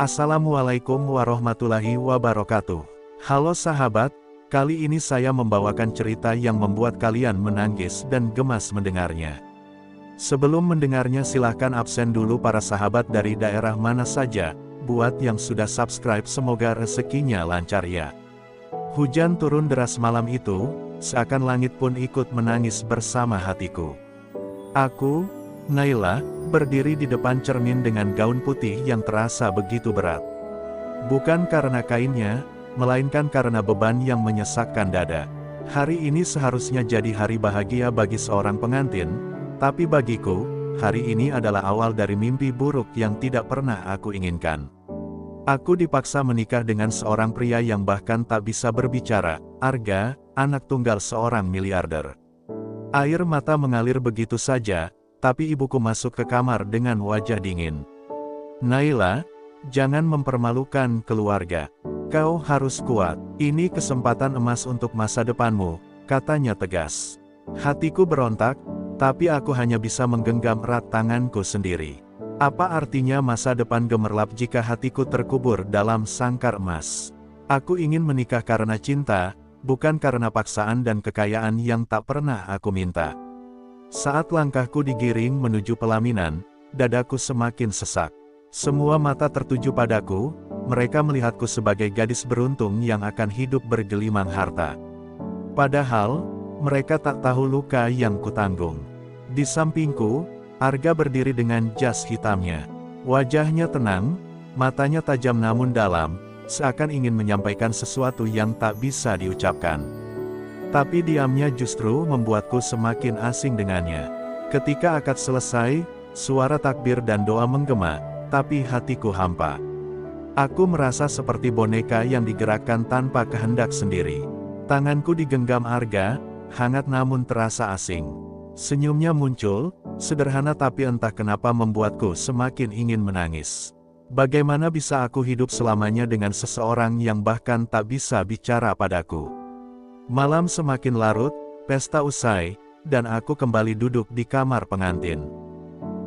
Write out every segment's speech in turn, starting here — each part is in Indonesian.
Assalamualaikum warahmatullahi wabarakatuh. Halo sahabat, kali ini saya membawakan cerita yang membuat kalian menangis dan gemas mendengarnya. Sebelum mendengarnya silahkan absen dulu para sahabat dari daerah mana saja, buat yang sudah subscribe semoga rezekinya lancar ya. Hujan turun deras malam itu, seakan langit pun ikut menangis bersama hatiku. Aku, Naila, berdiri di depan cermin dengan gaun putih yang terasa begitu berat. Bukan karena kainnya, melainkan karena beban yang menyesakkan dada. Hari ini seharusnya jadi hari bahagia bagi seorang pengantin, tapi bagiku, hari ini adalah awal dari mimpi buruk yang tidak pernah aku inginkan. Aku dipaksa menikah dengan seorang pria yang bahkan tak bisa berbicara, Arga, anak tunggal seorang miliarder. Air mata mengalir begitu saja, tapi ibuku masuk ke kamar dengan wajah dingin. Naila, jangan mempermalukan keluarga. Kau harus kuat, ini kesempatan emas untuk masa depanmu, katanya tegas. Hatiku berontak, tapi aku hanya bisa menggenggam erat tanganku sendiri. Apa artinya masa depan gemerlap jika hatiku terkubur dalam sangkar emas? Aku ingin menikah karena cinta, bukan karena paksaan dan kekayaan yang tak pernah aku minta. Saat langkahku digiring menuju pelaminan, dadaku semakin sesak. Semua mata tertuju padaku, mereka melihatku sebagai gadis beruntung yang akan hidup bergelimang harta. Padahal, mereka tak tahu luka yang kutanggung. Di sampingku, Arga berdiri dengan jas hitamnya. Wajahnya tenang, matanya tajam namun dalam, seakan ingin menyampaikan sesuatu yang tak bisa diucapkan. Tapi diamnya justru membuatku semakin asing dengannya. Ketika akad selesai, suara takbir dan doa menggema, tapi hatiku hampa. Aku merasa seperti boneka yang digerakkan tanpa kehendak sendiri. Tanganku digenggam Arga, hangat namun terasa asing. Senyumnya muncul, sederhana tapi entah kenapa membuatku semakin ingin menangis. Bagaimana bisa aku hidup selamanya dengan seseorang yang bahkan tak bisa bicara padaku? Malam semakin larut, pesta usai, dan aku kembali duduk di kamar pengantin.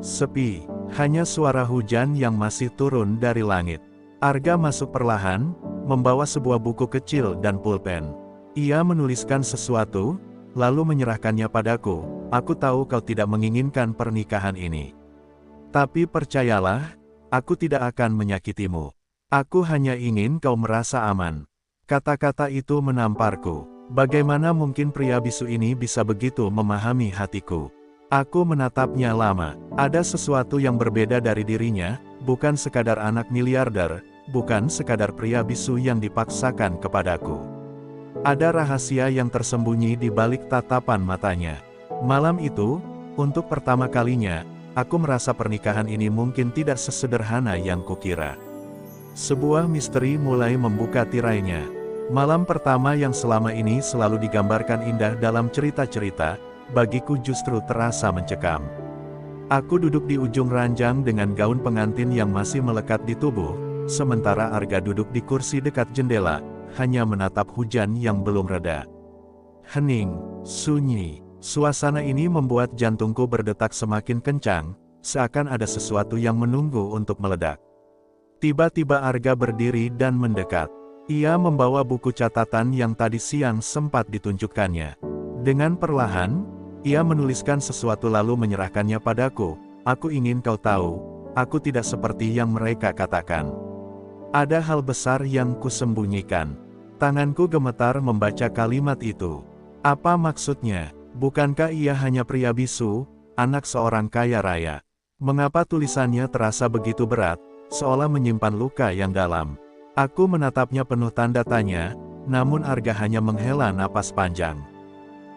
Sepi, hanya suara hujan yang masih turun dari langit. Arga masuk perlahan, membawa sebuah buku kecil dan pulpen. Ia menuliskan sesuatu, lalu menyerahkannya padaku. Aku tahu kau tidak menginginkan pernikahan ini. Tapi percayalah, aku tidak akan menyakitimu. Aku hanya ingin kau merasa aman. Kata-kata itu menamparku. Bagaimana mungkin pria bisu ini bisa begitu memahami hatiku? Aku menatapnya lama. Ada sesuatu yang berbeda dari dirinya, bukan sekadar anak miliarder, bukan sekadar pria bisu yang dipaksakan kepadaku. Ada rahasia yang tersembunyi di balik tatapan matanya. Malam itu, untuk pertama kalinya, aku merasa pernikahan ini mungkin tidak sesederhana yang kukira. Sebuah misteri mulai membuka tirainya. Malam pertama yang selama ini selalu digambarkan indah dalam cerita-cerita, bagiku justru terasa mencekam. Aku duduk di ujung ranjang dengan gaun pengantin yang masih melekat di tubuh, sementara Arga duduk di kursi dekat jendela, hanya menatap hujan yang belum reda. Hening, sunyi, suasana ini membuat jantungku berdetak semakin kencang, seakan ada sesuatu yang menunggu untuk meledak. Tiba-tiba Arga berdiri dan mendekat. Ia membawa buku catatan yang tadi siang sempat ditunjukkannya. Dengan perlahan, ia menuliskan sesuatu lalu menyerahkannya padaku. Aku ingin kau tahu, aku tidak seperti yang mereka katakan. Ada hal besar yang kusembunyikan. Tanganku gemetar membaca kalimat itu. Apa maksudnya? Bukankah ia hanya pria bisu, anak seorang kaya raya? Mengapa tulisannya terasa begitu berat, seolah menyimpan luka yang dalam? Aku menatapnya penuh tanda tanya, namun Arga hanya menghela napas panjang.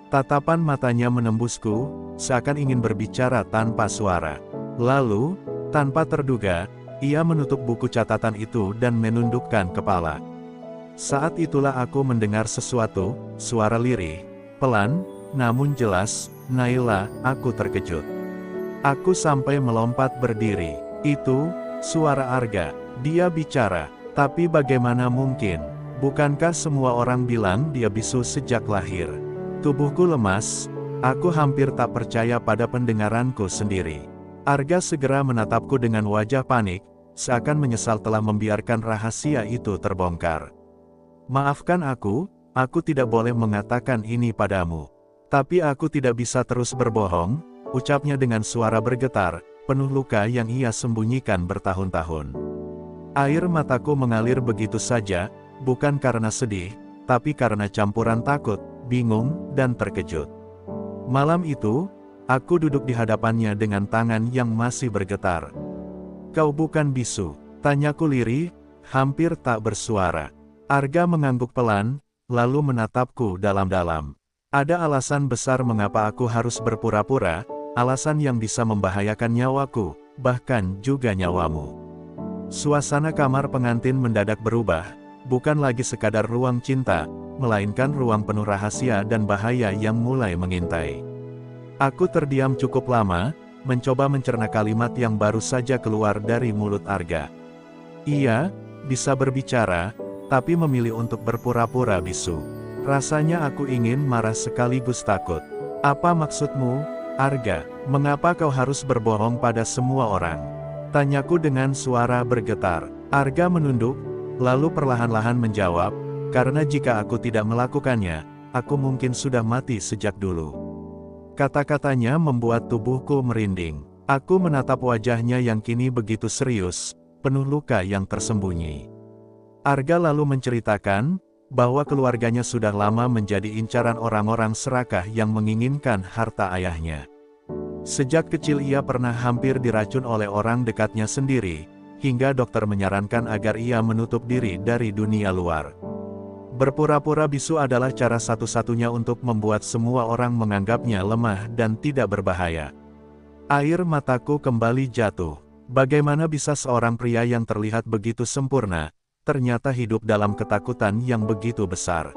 Tatapan matanya menembusku, seakan ingin berbicara tanpa suara. Lalu, tanpa terduga, ia menutup buku catatan itu dan menundukkan kepala. Saat itulah aku mendengar sesuatu, suara lirih, pelan, namun jelas, Naila, aku terkejut. Aku sampai melompat berdiri. Itu, suara Arga. Dia bicara. Tapi bagaimana mungkin? Bukankah semua orang bilang dia bisu sejak lahir? Tubuhku lemas, aku hampir tak percaya pada pendengaranku sendiri. Arga segera menatapku dengan wajah panik, seakan menyesal telah membiarkan rahasia itu terbongkar. Maafkan aku tidak boleh mengatakan ini padamu. Tapi aku tidak bisa terus berbohong, ucapnya dengan suara bergetar, penuh luka yang ia sembunyikan bertahun-tahun. Air mataku mengalir begitu saja, bukan karena sedih, tapi karena campuran takut, bingung, dan terkejut. Malam itu, aku duduk di hadapannya dengan tangan yang masih bergetar. "Kau bukan bisu?" tanyaku lirih, hampir tak bersuara. Arga mengangguk pelan, lalu menatapku dalam-dalam. "Ada alasan besar mengapa aku harus berpura-pura, alasan yang bisa membahayakan nyawaku, bahkan juga nyawamu." Suasana kamar pengantin mendadak berubah, bukan lagi sekadar ruang cinta, melainkan ruang penuh rahasia dan bahaya yang mulai mengintai. Aku terdiam cukup lama, mencoba mencerna kalimat yang baru saja keluar dari mulut Arga. Ia bisa berbicara, tapi memilih untuk berpura-pura bisu. Rasanya aku ingin marah sekaligus takut. "Apa maksudmu, Arga? Mengapa kau harus berbohong pada semua orang?" tanyaku dengan suara bergetar. Arga menunduk, lalu perlahan-lahan menjawab, "Karena jika aku tidak melakukannya, aku mungkin sudah mati sejak dulu." Kata-katanya membuat tubuhku merinding. Aku menatap wajahnya yang kini begitu serius, penuh luka yang tersembunyi. Arga lalu menceritakan bahwa keluarganya sudah lama menjadi incaran orang-orang serakah yang menginginkan harta ayahnya. Sejak kecil ia pernah hampir diracun oleh orang dekatnya sendiri, hingga dokter menyarankan agar ia menutup diri dari dunia luar. Berpura-pura bisu adalah cara satu-satunya untuk membuat semua orang menganggapnya lemah dan tidak berbahaya. Air mataku kembali jatuh. Bagaimana bisa seorang pria yang terlihat begitu sempurna, ternyata hidup dalam ketakutan yang begitu besar.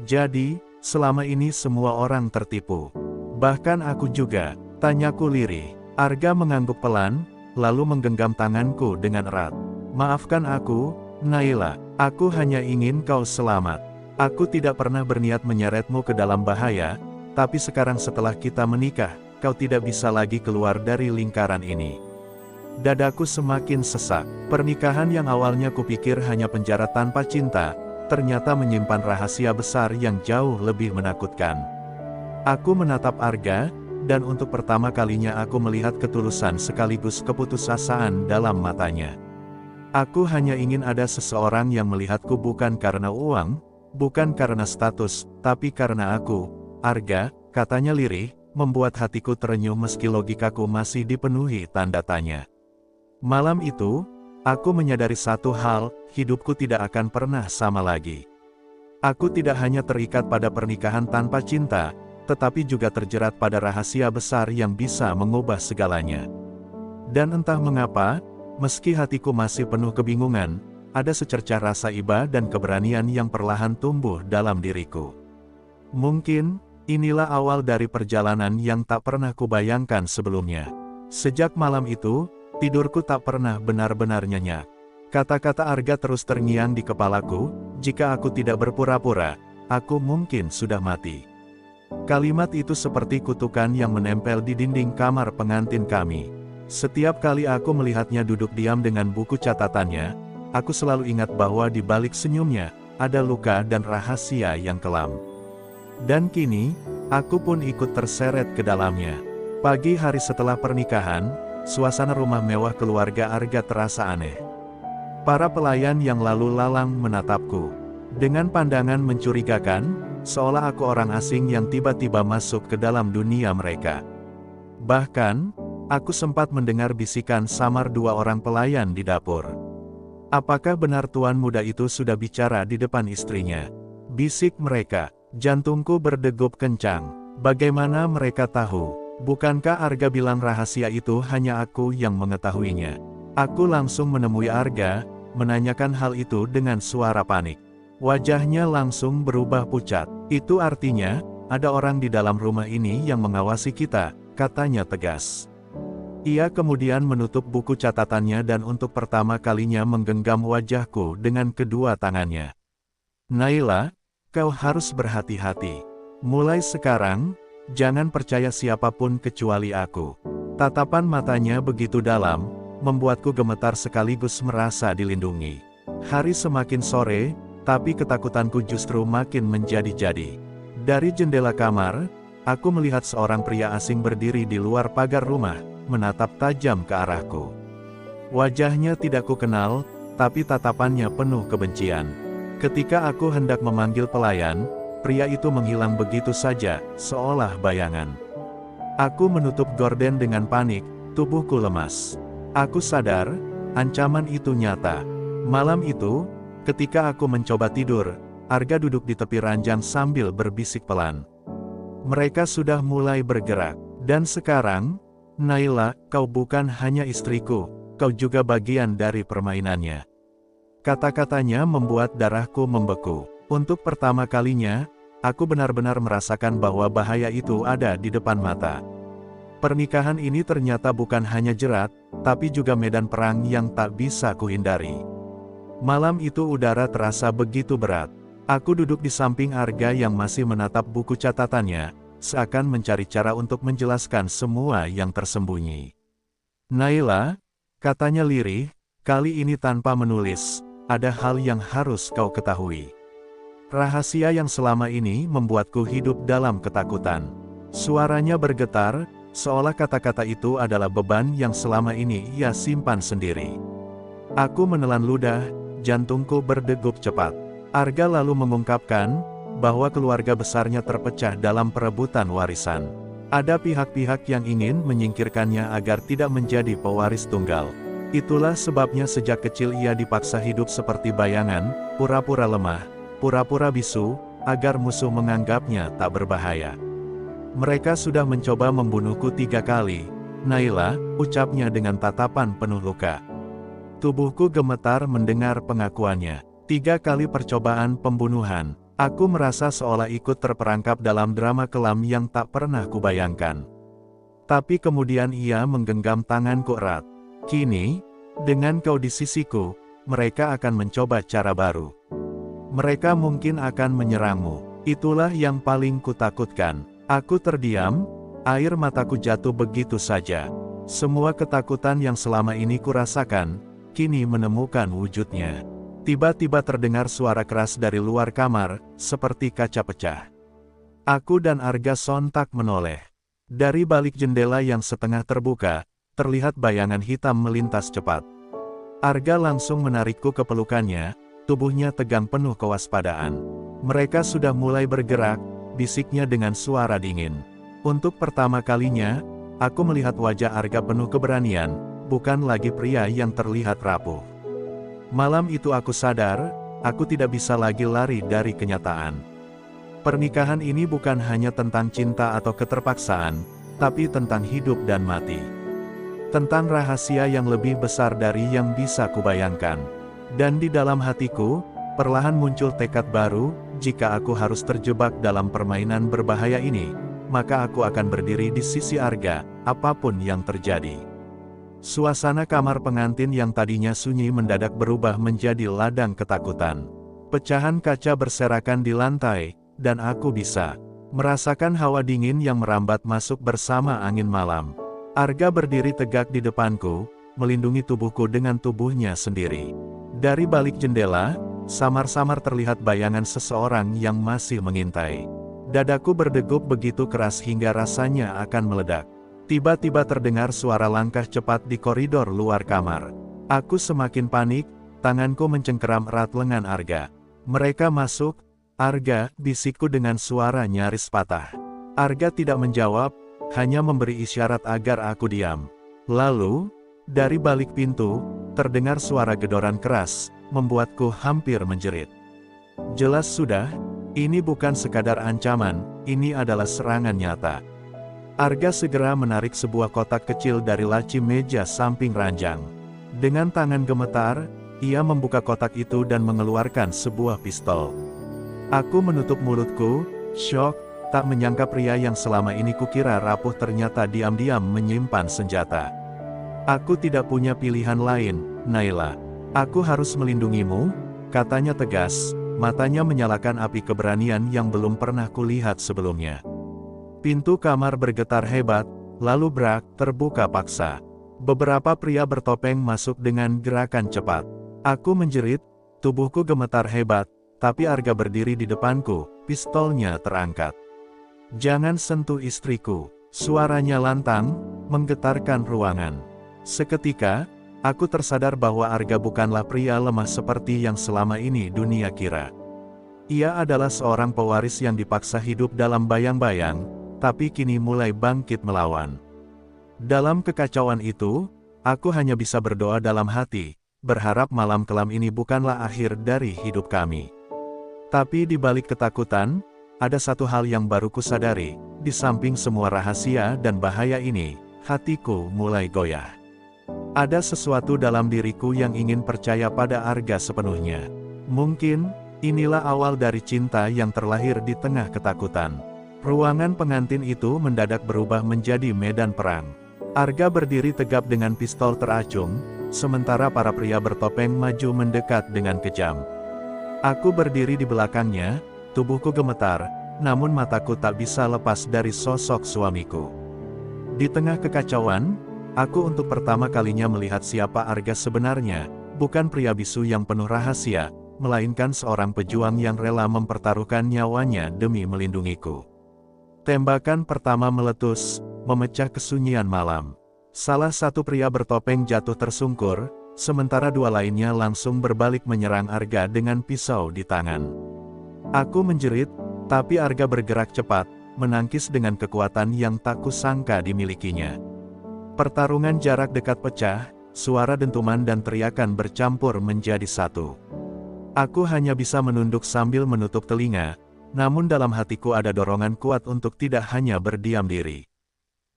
Jadi, selama ini semua orang tertipu. Bahkan aku juga, tanyaku lirih. Arga mengangguk pelan, lalu menggenggam tanganku dengan erat. "Maafkan aku, Naila, aku hanya ingin kau selamat. Aku tidak pernah berniat menyeretmu ke dalam bahaya, tapi sekarang setelah kita menikah, kau tidak bisa lagi keluar dari lingkaran ini." Dadaku semakin sesak. Pernikahan yang awalnya kupikir hanya penjara tanpa cinta, ternyata menyimpan rahasia besar yang jauh lebih menakutkan. Aku menatap Arga, dan untuk pertama kalinya aku melihat ketulusan sekaligus keputusasaan dalam matanya. Aku hanya ingin ada seseorang yang melihatku bukan karena uang, bukan karena status, tapi karena aku. "Arga," katanya lirih, membuat hatiku terenyuh meski logikaku masih dipenuhi tanda tanya. Malam itu, aku menyadari satu hal, hidupku tidak akan pernah sama lagi. Aku tidak hanya terikat pada pernikahan tanpa cinta, tetapi juga terjerat pada rahasia besar yang bisa mengubah segalanya. Dan entah mengapa, meski hatiku masih penuh kebingungan, ada secercah rasa iba dan keberanian yang perlahan tumbuh dalam diriku. Mungkin, inilah awal dari perjalanan yang tak pernah kubayangkan sebelumnya. Sejak malam itu, tidurku tak pernah benar-benar nyenyak. Kata-kata Arga terus terngiang di kepalaku, "Jika aku tidak berpura-pura, aku mungkin sudah mati." Kalimat itu seperti kutukan yang menempel di dinding kamar pengantin kami. Setiap kali aku melihatnya duduk diam dengan buku catatannya, aku selalu ingat bahwa di balik senyumnya, ada luka dan rahasia yang kelam. Dan kini, aku pun ikut terseret ke dalamnya. Pagi hari setelah pernikahan, suasana rumah mewah keluarga Arga terasa aneh. Para pelayan yang lalu lalang menatapku dengan pandangan mencurigakan, seolah aku orang asing yang tiba-tiba masuk ke dalam dunia mereka. Bahkan, aku sempat mendengar bisikan samar dua orang pelayan di dapur. "Apakah benar tuan muda itu sudah bicara di depan istrinya?" bisik mereka. Jantungku berdegup kencang. Bagaimana mereka tahu? Bukankah Arga bilang rahasia itu hanya aku yang mengetahuinya? Aku langsung menemui Arga, menanyakan hal itu dengan suara panik. Wajahnya langsung berubah pucat. "Itu artinya, ada orang di dalam rumah ini yang mengawasi kita," katanya tegas. Ia kemudian menutup buku catatannya dan untuk pertama kalinya menggenggam wajahku dengan kedua tangannya. "Naila, kau harus berhati-hati. Mulai sekarang, jangan percaya siapapun kecuali aku." Tatapan matanya begitu dalam, membuatku gemetar sekaligus merasa dilindungi. Hari semakin sore, tapi ketakutanku justru makin menjadi-jadi. Dari jendela kamar, aku melihat seorang pria asing berdiri di luar pagar rumah, menatap tajam ke arahku. Wajahnya tidak kukenal, tapi tatapannya penuh kebencian. Ketika aku hendak memanggil pelayan, pria itu menghilang begitu saja, seolah bayangan. Aku menutup gorden dengan panik, tubuhku lemas. Aku sadar, ancaman itu nyata. Malam itu, ketika aku mencoba tidur, Arga duduk di tepi ranjang sambil berbisik pelan. Mereka sudah mulai bergerak. Dan sekarang, Naila, kau bukan hanya istriku, kau juga bagian dari permainannya. Kata-katanya membuat darahku membeku. Untuk pertama kalinya, aku benar-benar merasakan bahwa bahaya itu ada di depan mata. Pernikahan ini ternyata bukan hanya jerat, tapi juga medan perang yang tak bisa kuhindari. Malam itu udara terasa begitu berat. Aku duduk di samping Arga yang masih menatap buku catatannya, seakan mencari cara untuk menjelaskan semua yang tersembunyi. Naila, katanya lirih, kali ini tanpa menulis, ada hal yang harus kau ketahui. Rahasia yang selama ini membuatku hidup dalam ketakutan. Suaranya bergetar, seolah kata-kata itu adalah beban yang selama ini ia simpan sendiri. Aku menelan ludah, jantungku berdegup cepat. Arga lalu mengungkapkan, bahwa keluarga besarnya terpecah dalam perebutan warisan. Ada pihak-pihak yang ingin menyingkirkannya agar tidak menjadi pewaris tunggal. Itulah sebabnya sejak kecil ia dipaksa hidup seperti bayangan, pura-pura lemah, pura-pura bisu, agar musuh menganggapnya tak berbahaya. Mereka sudah mencoba membunuhku 3 kali, Naila, ucapnya dengan tatapan penuh luka. Tubuhku gemetar mendengar pengakuannya. 3 kali percobaan pembunuhan. Aku merasa seolah ikut terperangkap dalam drama kelam yang tak pernah kubayangkan. Tapi kemudian ia menggenggam tanganku erat. Kini, dengan kau di sisiku, mereka akan mencoba cara baru. Mereka mungkin akan menyerangmu. Itulah yang paling kutakutkan. Aku terdiam, air mataku jatuh begitu saja. Semua ketakutan yang selama ini kurasakan, kini menemukan wujudnya. Tiba-tiba terdengar suara keras dari luar kamar, seperti kaca pecah. Aku dan Arga sontak menoleh. Dari balik jendela yang setengah terbuka, terlihat bayangan hitam melintas cepat. Arga langsung menarikku ke pelukannya, tubuhnya tegang penuh kewaspadaan. Mereka sudah mulai bergerak, bisiknya dengan suara dingin. Untuk pertama kalinya, aku melihat wajah Arga penuh keberanian, bukan lagi pria yang terlihat rapuh. Malam itu aku sadar, aku tidak bisa lagi lari dari kenyataan. Pernikahan ini bukan hanya tentang cinta atau keterpaksaan, tapi tentang hidup dan mati. Tentang rahasia yang lebih besar dari yang bisa kubayangkan. Dan di dalam hatiku, perlahan muncul tekad baru, jika aku harus terjebak dalam permainan berbahaya ini, maka aku akan berdiri di sisi Arga, apapun yang terjadi. Suasana kamar pengantin yang tadinya sunyi mendadak berubah menjadi ladang ketakutan. Pecahan kaca berserakan di lantai, dan aku bisa merasakan hawa dingin yang merambat masuk bersama angin malam. Arga berdiri tegak di depanku, melindungi tubuhku dengan tubuhnya sendiri. Dari balik jendela, samar-samar terlihat bayangan seseorang yang masih mengintai. Dadaku berdegup begitu keras hingga rasanya akan meledak. Tiba-tiba terdengar suara langkah cepat di koridor luar kamar. Aku semakin panik, tanganku mencengkeram erat lengan Arga. Mereka masuk, Arga, bisikku dengan suara nyaris patah. Arga tidak menjawab, hanya memberi isyarat agar aku diam. Lalu, dari balik pintu, terdengar suara gedoran keras, membuatku hampir menjerit. Jelas sudah, ini bukan sekadar ancaman, ini adalah serangan nyata. Arga segera menarik sebuah kotak kecil dari laci meja samping ranjang. Dengan tangan gemetar, ia membuka kotak itu dan mengeluarkan sebuah pistol. Aku menutup mulutku, syok, tak menyangka pria yang selama ini kukira rapuh ternyata diam-diam menyimpan senjata. Aku tidak punya pilihan lain, Naila. Aku harus melindungimu, katanya tegas, matanya menyalakan api keberanian yang belum pernah kulihat sebelumnya. Pintu kamar bergetar hebat, lalu brak, terbuka paksa. Beberapa pria bertopeng masuk dengan gerakan cepat. Aku menjerit, tubuhku gemetar hebat, tapi Arga berdiri di depanku, pistolnya terangkat. "Jangan sentuh istriku," suaranya lantang, menggetarkan ruangan. Seketika, aku tersadar bahwa Arga bukanlah pria lemah seperti yang selama ini dunia kira. Ia adalah seorang pewaris yang dipaksa hidup dalam bayang-bayang, tapi kini mulai bangkit melawan. Dalam kekacauan itu, aku hanya bisa berdoa dalam hati, berharap malam kelam ini bukanlah akhir dari hidup kami. Tapi di balik ketakutan, ada satu hal yang baru kusadari, di samping semua rahasia dan bahaya ini, hatiku mulai goyah. Ada sesuatu dalam diriku yang ingin percaya pada Arga sepenuhnya. Mungkin, inilah awal dari cinta yang terlahir di tengah ketakutan. Ruangan pengantin itu mendadak berubah menjadi medan perang. Arga berdiri tegap dengan pistol teracung, sementara para pria bertopeng maju mendekat dengan kejam. Aku berdiri di belakangnya, tubuhku gemetar, namun mataku tak bisa lepas dari sosok suamiku. Di tengah kekacauan, aku untuk pertama kalinya melihat siapa Arga sebenarnya, bukan pria bisu yang penuh rahasia, melainkan seorang pejuang yang rela mempertaruhkan nyawanya demi melindungiku. Tembakan pertama meletus, memecah kesunyian malam. Salah satu pria bertopeng jatuh tersungkur, sementara dua lainnya langsung berbalik menyerang Arga dengan pisau di tangan. Aku menjerit, tapi Arga bergerak cepat, menangkis dengan kekuatan yang tak kusangka dimilikinya. Pertarungan jarak dekat pecah, suara dentuman dan teriakan bercampur menjadi satu. Aku hanya bisa menunduk sambil menutup telinga, namun dalam hatiku ada dorongan kuat untuk tidak hanya berdiam diri.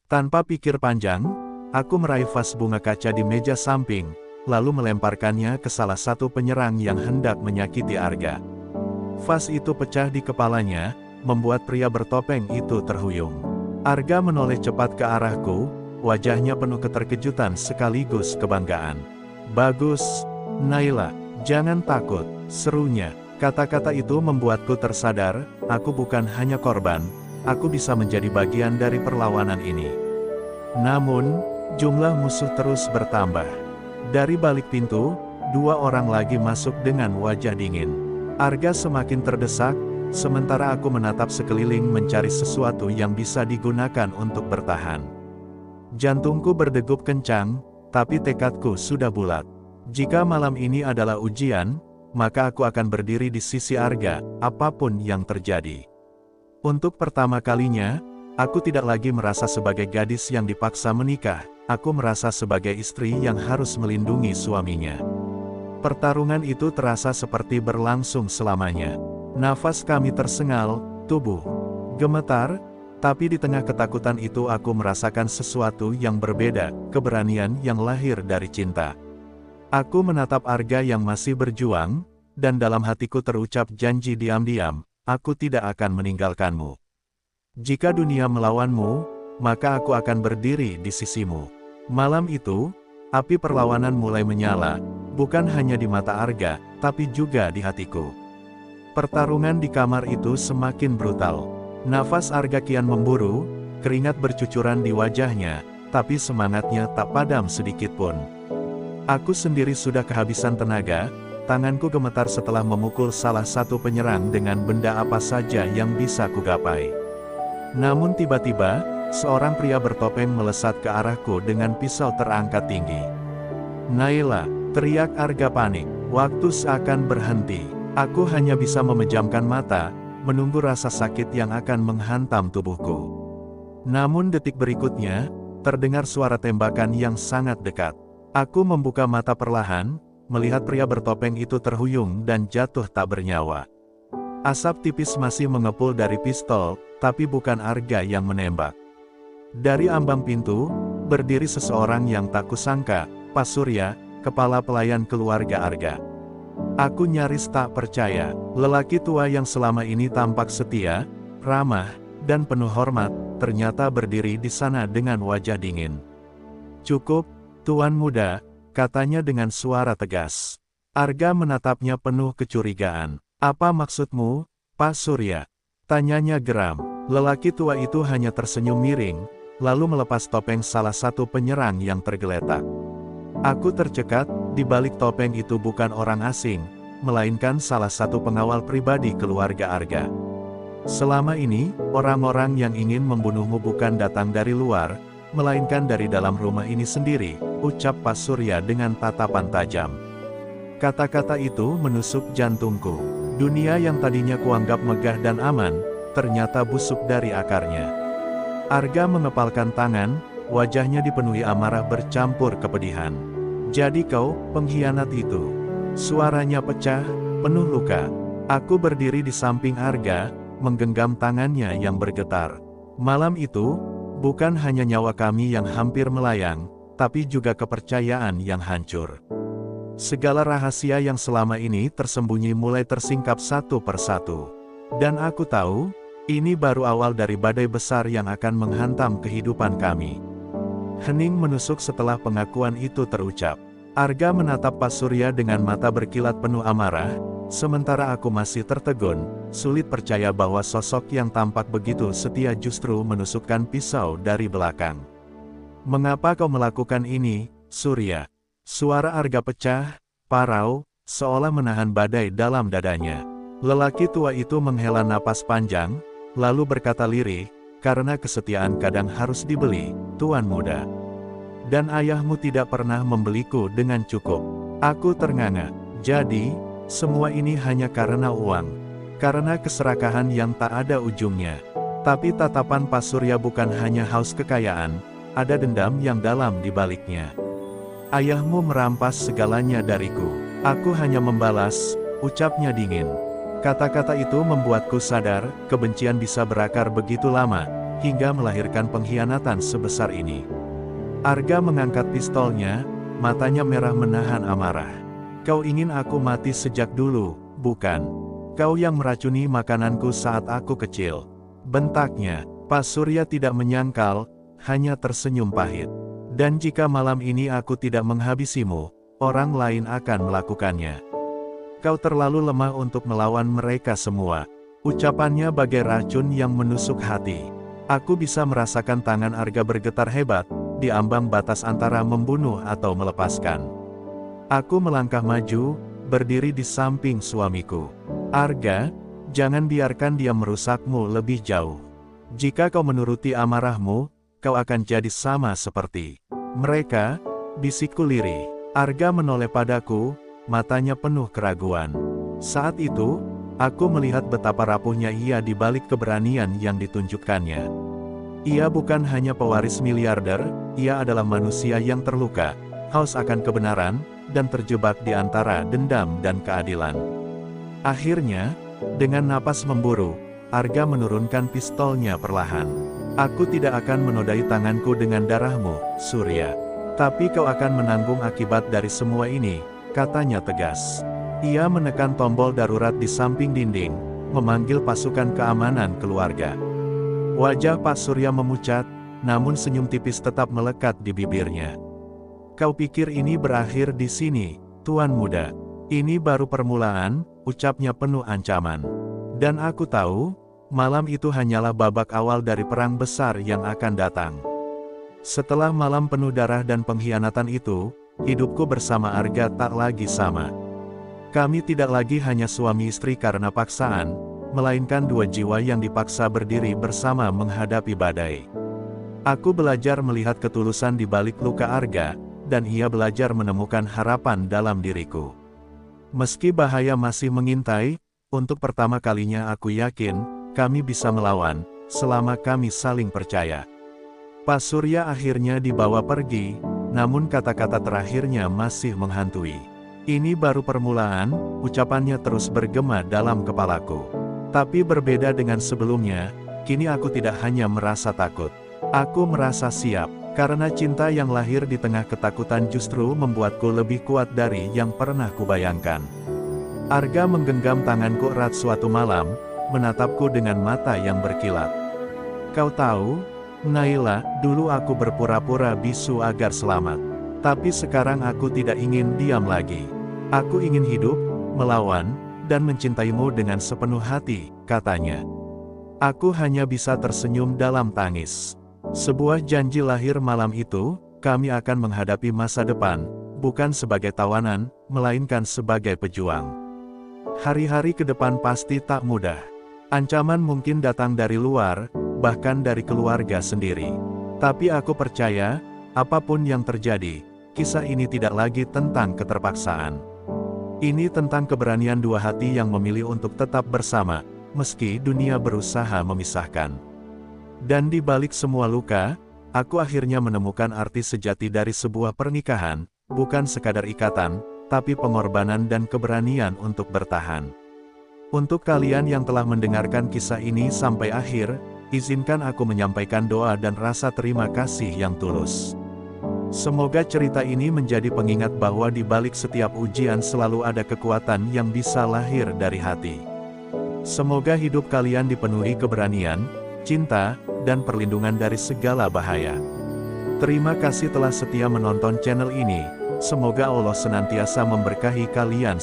Tanpa pikir panjang, aku meraih vas bunga kaca di meja samping, lalu melemparkannya ke salah satu penyerang yang hendak menyakiti Arga. Vas itu pecah di kepalanya, membuat pria bertopeng itu terhuyung. Arga menoleh cepat ke arahku, wajahnya penuh keterkejutan sekaligus kebanggaan. "Bagus, Naila, jangan takut," serunya. Kata-kata itu membuatku tersadar, aku bukan hanya korban, aku bisa menjadi bagian dari perlawanan ini. Namun, jumlah musuh terus bertambah. Dari balik pintu, dua orang lagi masuk dengan wajah dingin. Arga semakin terdesak, sementara aku menatap sekeliling mencari sesuatu yang bisa digunakan untuk bertahan. Jantungku berdegup kencang, tapi tekadku sudah bulat. Jika malam ini adalah ujian, maka aku akan berdiri di sisi Arga, apapun yang terjadi. Untuk pertama kalinya, aku tidak lagi merasa sebagai gadis yang dipaksa menikah, aku merasa sebagai istri yang harus melindungi suaminya. Pertarungan itu terasa seperti berlangsung selamanya. Nafas kami tersengal, tubuh gemetar, tapi di tengah ketakutan itu aku merasakan sesuatu yang berbeda, keberanian yang lahir dari cinta. Aku menatap Arga yang masih berjuang, dan dalam hatiku terucap janji diam-diam, aku tidak akan meninggalkanmu. Jika dunia melawanmu, maka aku akan berdiri di sisimu. Malam itu, api perlawanan mulai menyala, bukan hanya di mata Arga, tapi juga di hatiku. Pertarungan di kamar itu semakin brutal. Nafas Arga kian memburu, keringat bercucuran di wajahnya, tapi semangatnya tak padam sedikitpun. Aku sendiri sudah kehabisan tenaga, tanganku gemetar setelah memukul salah satu penyerang dengan benda apa saja yang bisa kugapai. Namun tiba-tiba, seorang pria bertopeng melesat ke arahku dengan pisau terangkat tinggi. "Naila!" teriak Arga panik. Waktu seakan berhenti. Aku hanya bisa memejamkan mata, menunggu rasa sakit yang akan menghantam tubuhku. Namun detik berikutnya, terdengar suara tembakan yang sangat dekat. Aku membuka mata perlahan, melihat pria bertopeng itu terhuyung dan jatuh tak bernyawa. Asap tipis masih mengepul dari pistol, tapi bukan Arga yang menembak. Dari ambang pintu, berdiri seseorang yang tak kusangka, Pak Surya, kepala pelayan keluarga Arga. Aku nyaris tak percaya, lelaki tua yang selama ini tampak setia, ramah, dan penuh hormat, ternyata berdiri di sana dengan wajah dingin. "Cukup, Tuan Muda," katanya dengan suara tegas. Arga menatapnya penuh kecurigaan. "Apa maksudmu, Pak Surya?" tanyanya geram. Lelaki tua itu hanya tersenyum miring, lalu melepas topeng salah satu penyerang yang tergeletak. Aku tercekat, di balik topeng itu bukan orang asing, melainkan salah satu pengawal pribadi keluarga Arga. Selama ini, orang-orang yang ingin membunuhmu bukan datang dari luar, melainkan dari dalam rumah ini sendiri, ucap Pak Surya dengan tatapan tajam. Kata-kata itu menusuk jantungku. Dunia yang tadinya kuanggap megah dan aman, ternyata busuk dari akarnya. Arga mengepalkan tangan, wajahnya dipenuhi amarah bercampur kepedihan. Jadi kau, pengkhianat itu. Suaranya pecah, penuh luka. Aku berdiri di samping Arga, menggenggam tangannya yang bergetar. Malam itu, bukan hanya nyawa kami yang hampir melayang, tapi juga kepercayaan yang hancur. Segala rahasia yang selama ini tersembunyi mulai tersingkap satu persatu. Dan aku tahu, ini baru awal dari badai besar yang akan menghantam kehidupan kami. Hening menusuk setelah pengakuan itu terucap. Arga menatap Pak Surya dengan mata berkilat penuh amarah, sementara aku masih tertegun, sulit percaya bahwa sosok yang tampak begitu setia justru menusukkan pisau dari belakang. Mengapa kau melakukan ini, Surya? Suara Arga pecah, parau, seolah menahan badai dalam dadanya. Lelaki tua itu menghela napas panjang, lalu berkata lirih, karena kesetiaan kadang harus dibeli, Tuan Muda. Dan ayahmu tidak pernah membeliku dengan cukup. Aku ternganga. Jadi, semua ini hanya karena uang. Karena keserakahan yang tak ada ujungnya. Tapi tatapan Pak Surya bukan hanya haus kekayaan, ada dendam yang dalam di baliknya. Ayahmu merampas segalanya dariku. Aku hanya membalas, ucapnya dingin. Kata-kata itu membuatku sadar, kebencian bisa berakar begitu lama, hingga melahirkan pengkhianatan sebesar ini. Arga mengangkat pistolnya, matanya merah menahan amarah. Kau ingin aku mati sejak dulu, bukan? Kau yang meracuni makananku saat aku kecil. Bentaknya. Pak Surya tidak menyangkal, hanya tersenyum pahit. Dan jika malam ini aku tidak menghabisimu, orang lain akan melakukannya. Kau terlalu lemah untuk melawan mereka semua. Ucapannya bagai racun yang menusuk hati. Aku bisa merasakan tangan Arga bergetar hebat, di ambang batas antara membunuh atau melepaskan. Aku melangkah maju, berdiri di samping suamiku. Arga, jangan biarkan dia merusakmu lebih jauh. Jika kau menuruti amarahmu, kau akan jadi sama seperti mereka, bisikku lirih. Arga menoleh padaku, matanya penuh keraguan. Saat itu, aku melihat betapa rapuhnya ia di balik keberanian yang ditunjukkannya. Ia bukan hanya pewaris miliarder, ia adalah manusia yang terluka, haus akan kebenaran, dan terjebak di antara dendam dan keadilan. Akhirnya, dengan napas memburu, Arga menurunkan pistolnya perlahan. Aku tidak akan menodai tanganku dengan darahmu, Surya. Tapi kau akan menanggung akibat dari semua ini, katanya tegas. Ia menekan tombol darurat di samping dinding, memanggil pasukan keamanan keluarga. Wajah Pak Surya memucat, namun senyum tipis tetap melekat di bibirnya. Kau pikir ini berakhir di sini, Tuan Muda? Ini baru permulaan, ucapnya penuh ancaman. Dan aku tahu, malam itu hanyalah babak awal dari perang besar yang akan datang. Setelah malam penuh darah dan pengkhianatan itu, hidupku bersama Arga tak lagi sama. Kami tidak lagi hanya suami istri karena paksaan, melainkan dua jiwa yang dipaksa berdiri bersama menghadapi badai. Aku belajar melihat ketulusan di balik luka Arga, dan ia belajar menemukan harapan dalam diriku. Meski bahaya masih mengintai, untuk pertama kalinya aku yakin, kami bisa melawan, selama kami saling percaya. Pak Surya akhirnya dibawa pergi, namun kata-kata terakhirnya masih menghantui. Ini baru permulaan, ucapannya terus bergema dalam kepalaku. Tapi berbeda dengan sebelumnya, kini aku tidak hanya merasa takut. Aku merasa siap, karena cinta yang lahir di tengah ketakutan justru membuatku lebih kuat dari yang pernah kubayangkan. Arga menggenggam tanganku erat suatu malam, menatapku dengan mata yang berkilat. Kau tahu, Naila, dulu aku berpura-pura bisu agar selamat. Tapi sekarang aku tidak ingin diam lagi. Aku ingin hidup, melawan, dan mencintaimu dengan sepenuh hati, katanya. Aku hanya bisa tersenyum dalam tangis. Sebuah janji lahir malam itu, kami akan menghadapi masa depan, bukan sebagai tawanan, melainkan sebagai pejuang. Hari-hari ke depan pasti tak mudah. Ancaman mungkin datang dari luar, bahkan dari keluarga sendiri. Tapi aku percaya, apapun yang terjadi, kisah ini tidak lagi tentang keterpaksaan. Ini tentang keberanian dua hati yang memilih untuk tetap bersama, meski dunia berusaha memisahkan. Dan di balik semua luka, aku akhirnya menemukan arti sejati dari sebuah pernikahan, bukan sekadar ikatan, tapi pengorbanan dan keberanian untuk bertahan. Untuk kalian yang telah mendengarkan kisah ini sampai akhir, izinkan aku menyampaikan doa dan rasa terima kasih yang tulus. Semoga cerita ini menjadi pengingat bahwa di balik setiap ujian selalu ada kekuatan yang bisa lahir dari hati. Semoga hidup kalian dipenuhi keberanian, cinta, dan perlindungan dari segala bahaya. Terima kasih telah setia menonton channel ini. Semoga Allah senantiasa memberkahi kalian semua.